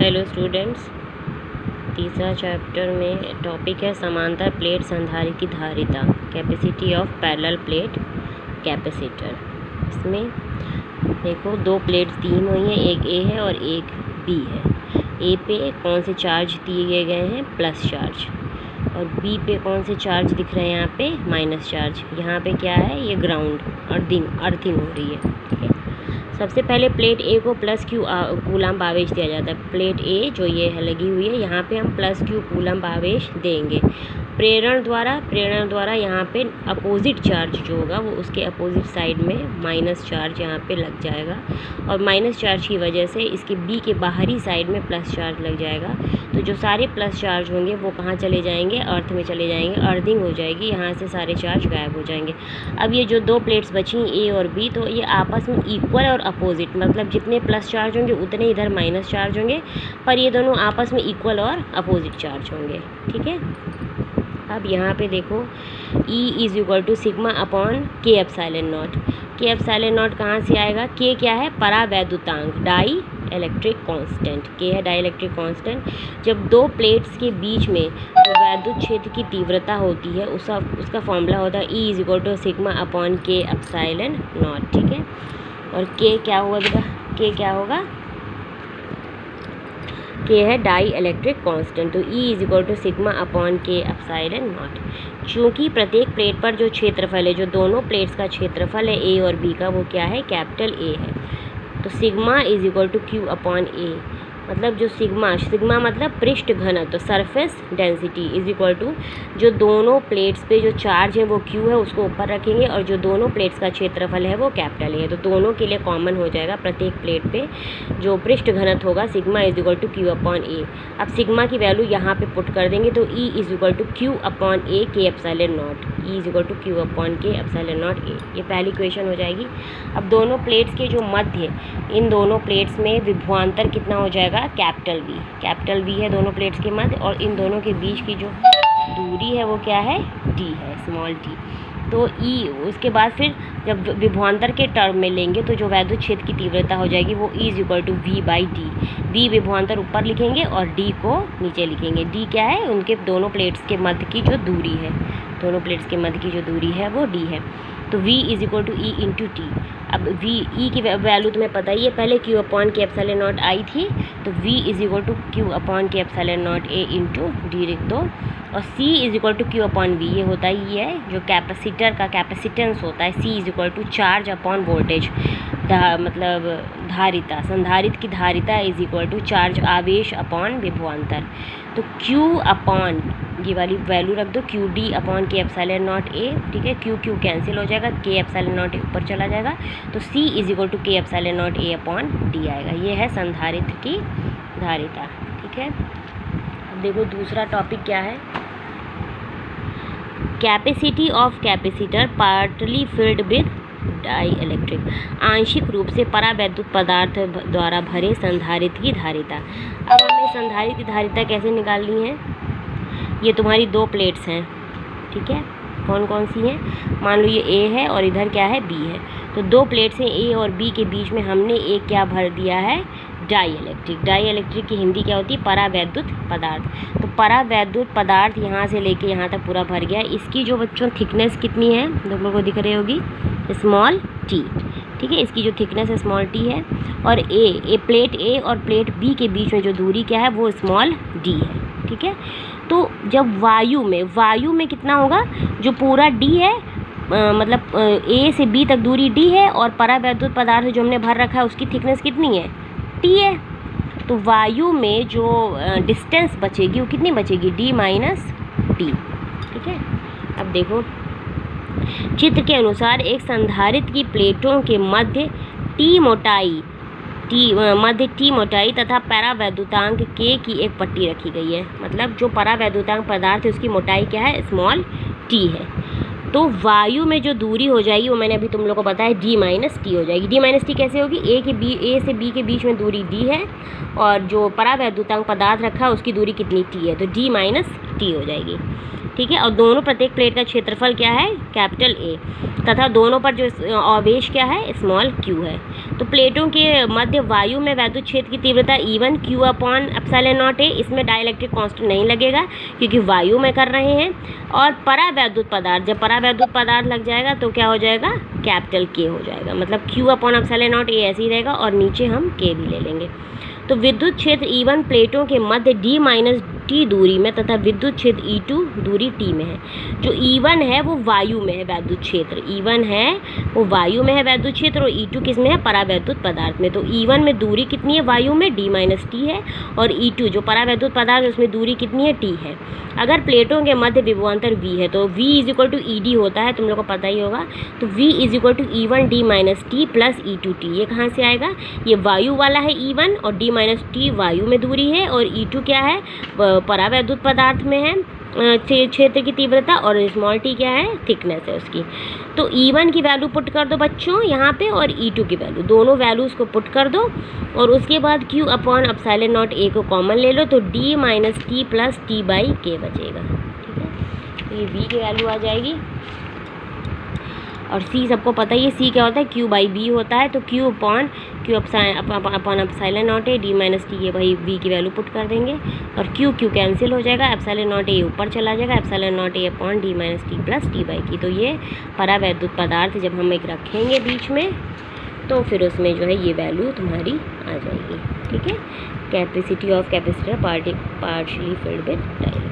Hello students, तीसरा chapter में topic है समांतर प्लेट संधारित्र की धारिता, capacity of parallel plate capacitor. इसमें देखो दो प्लेट्स दी हुई हैं, एक ए है और एक बी है। ए पे कौन से चार्ज दिए गए हैं? Plus charge. और बी पे कौन से चार्ज दिख रहे हैं? यहाँ पे माइनस चार्ज। यहाँ पे क्या है? ये ग्राउंड अर्थिंग हो रही है। ठीक है, सबसे पहले प्लेट ए को प्लस क्यू कूलम्ब आवेश दिया जाता है। प्लेट ए जो ये है लगी हुई है, यहाँ पे हम प्लस क्यू कूलम्ब आवेश देंगे। प्रेरण द्वारा यहाँ पे अपोजिट चार्ज जो होगा वो उसके अपोजिट साइड में माइनस चार्ज यहाँ पे लग जाएगा, और माइनस चार्ज की वजह से इसके बी के बाहरी साइड में प्लस चार्ज लग जाएगा। तो जो सारे प्लस चार्ज होंगे वो कहाँ चले जाएंगे? अर्थ में चले जाएंगे, अर्थिंग हो जाएगी, यहाँ से सारे चार्ज गायब हो जाएंगे। अब ये जो दो प्लेट्स बची ए और बी, तो ये आपस में इक्वल और अपोजिट, मतलब जितने प्लस चार्ज होंगे उतने इधर माइनस चार्ज होंगे, पर ये दोनों आपस में इक्वल और अपोजिट चार्ज होंगे। ठीक है, अब यहाँ पे देखो E is equal to sigma upon K epsilon naught. K epsilon naught कहाँ से आएगा? के क्या है? परावैद्युतांक, डाई इलेक्ट्रिक कांस्टेंट। के है डाई इलेक्ट्रिक कांस्टेंट। जब दो प्लेट्स के बीच में जो वैद्युत क्षेत्र की तीव्रता होती है उसका फॉर्मूला होता है E is equal to sigma upon K epsilon naught. ठीक है, और के क्या होगा? के क्या होगा? के है डाई इलेक्ट्रिक कांस्टेंट, तो E is equal to sigma upon K epsilon naught. चूँकि प्रत्येक प्लेट पर जो क्षेत्रफल है, जो दोनों प्लेट्स का क्षेत्रफल है ए और बी का, वो क्या है? कैपिटल ए है। तो sigma is equal to Q upon A, मतलब जो सिग्मा मतलब पृष्ठ घनत्व, तो surface density is equal to जो दोनों प्लेट्स पे जो चार्ज है वो क्यू है, उसको ऊपर रखेंगे, और जो दोनों प्लेट्स का क्षेत्रफल है वो कैपिटल ए है। तो दोनों के लिए कॉमन हो जाएगा, प्रत्येक प्लेट पे जो पृष्ठ घनत्व होगा sigma is equal to Q upon A. अब सिग्मा की वैल्यू यहाँ पे पुट कर देंगे, तो E is equal to Q upon A K epsilon not. E is equal to Q upon K epsilon not A, ये पहली इक्वेशन हो जाएगी। अब दोनों प्लेट्स के जो मध्य, इन दोनों प्लेट्स में विभवांतर कितना हो जाएगा? कैपिटल वी है दोनों प्लेट्स के मध्य, और इन दोनों के बीच की जो दूरी है वो क्या है? डी है, स्मॉल डी। तो ई, उसके बाद फिर जब विभवांतर के टर्म में लेंगे तो जो वैद्युत क्षेत्र की तीव्रता हो जाएगी वो E is equal to V by D. V विभवांतर ऊपर लिखेंगे और डी को नीचे लिखेंगे। डी क्या है? उनके दोनों प्लेट्स के मध्य की जो दूरी है, दोनों प्लेट्स के मध्य की जो दूरी है वो डी है। तो V is equal to E into T. अब V E की वैल्यू तुम्हें पता ही है, पहले Q upon K epsilon not आई थी, तो V is equal to Q upon K epsilon not A into D लिख दो। और C is equal to Q upon V, ये होता ही है जो कैपेसिटर का कैपेसिटेंस होता है। C is equal to charge upon voltage, मतलब धारिता, संधारित्र की धारिता इज इक्वल टू चार्ज आवेश अपॉन विभवांतर। तो Q अपॉन ये वाली वैल्यू रख दो, Q D upon K epsilon not A. ठीक है, क्यू कैंसिल हो जाएगा, के एप्सिलॉन नॉट ए ऊपर चला जाएगा, तो C इज इक्वल टू के epsilon not a upon D आएगा। ये है संधारित्र की धारिता। ठीक है, अब देखो दूसरा टॉपिक क्या है? Capacity of capacitor partly filled with dielectric, आंशिक रूप से परावैद्युत पदार्थ द्वारा भरे संधारित्र की धारिता। अब हमें संधारित्र की धारिता कैसे निकालनी है? ये तुम्हारी दो प्लेट्स हैं, ठीक है, कौन कौन सी हैं? मान लो ये ए है और इधर क्या है? बी है। तो दो प्लेट्स हैं ए और बी के बीच में हमने एक क्या भर दिया है? Die electric. डाई इलेक्ट्रिक की हिंदी क्या होती है? परावैद्युत पदार्थ। तो परावैद्युत पदार्थ यहाँ से लेके यहाँ तक पूरा भर गया। इसकी जो बच्चों थिकनेस कितनी है? तुम लोगों को दिख रही होगी, स्मॉल टी। ठीक है, इसकी जो थिकनेस है स्मॉल टी है। और प्लेट ए और प्लेट बी के बीच में जो दूरी क्या है? वो स्मॉल डी है। ठीक है, तो जब वायु में कितना होगा? जो पूरा डी है, मतलब ए से बी तक दूरी डी है, और परावैद्युत पदार्थ जो हमने भर रखा है उसकी थिकनेस कितनी है? टी है। तो वायु में जो डिस्टेंस बचेगी वो कितनी बचेगी? D minus T. ठीक है, अब देखो चित्र के अनुसार एक संधारित्र की प्लेटों के मध्य टी मोटाई तथा परावैद्युतांक के की एक पट्टी रखी गई है। मतलब जो परावैद्युतांक पदार्थ है उसकी मोटाई क्या है? स्मॉल टी है। तो वायु में जो दूरी हो जाएगी वो मैंने अभी तुम लोग को बताया, डी माइनस टी हो जाएगी। डी माइनस टी कैसे होगी? ए से बी के बीच में दूरी डी है, और जो परावैद्युतांक पदार्थ रखा है उसकी दूरी कितनी? टी है, तो डी माइनस टी हो जाएगी। ठीक है, और दोनों प्रत्येक प्लेट का क्षेत्रफल क्या है? कैपिटल ए, तथा दोनों पर जो आवेश क्या है? स्मॉल क्यू है। तो प्लेटों के मध्य वायु में वैद्युत क्षेत्र की तीव्रता E1 Q upon epsilon not है। इसमें डाइलेक्ट्रिक कांस्टेंट नहीं लगेगा क्योंकि वायु में कर रहे हैं। और परावैद्युत पदार्थ, जब परावैद्युत पदार्थ लग जाएगा तो क्या हो जाएगा, कैपिटल K हो जाएगा, मतलब Q अपॉन एप्सिलॉन नॉट ये ऐसे ही रहेगा और नीचे हम K भी ले लेंगे। तो विद्युत क्षेत्र E1 प्लेटों के मध्य D माइनस T दूरी में तथा विद्युत क्षेत्र E2 दूरी T में है। जो E1 है वो वायु में है वैद्युत क्षेत्र, E1 है वो वायु में है वैद्युत क्षेत्र, और E2 किस में है, परावैद्युत पदार्थ में। तो E1 में दूरी कितनी है वायु में, D माइनस T है, और E2 जो परावैद्युत पदार्थ है उसमें दूरी कितनी है, T है। अगर प्लेटों के मध्य विभवांतर V है तो V is equal to ED होता है, तुम लोग को पता ही होगा। तो V is equal to E1 D minus T plus E2T। ये कहाँ से आएगा, ये वायु वाला है E1 और D माइनस T वायु में दूरी है, और E2 क्या है, परावैद्युत पदार्थ में है क्षेत्र की तीव्रता, और स्मॉल t क्या है, थिकनेस है उसकी। तो E1 की वैल्यू पुट कर दो बच्चों यहाँ पे, और E2 की वैल्यू, दोनों वैल्यूज़ को पुट कर दो, और उसके बाद Q upon epsilon not A को कॉमन ले लो, तो D minus T plus T by K बचेगा। ठीक है, तो ये V की वैल्यू आ जाएगी। और C सबको पता ही है, C क्या होता है, Q बाई B होता है। तो Q upon epsilon not A D minus T, ये भाई V की वैल्यू पुट कर देंगे, और Q कैंसिल हो जाएगा, एप्सिलॉन नॉट A ऊपर चला जाएगा, epsilon not A upon D minus T plus T by K। तो ये परावैद्युत पदार्थ जब हम एक रखेंगे बीच में तो फिर उसमें जो है ये वैल्यू तुम्हारी आ जाएगी। ठीक है, capacity of capacitor partially filled with time.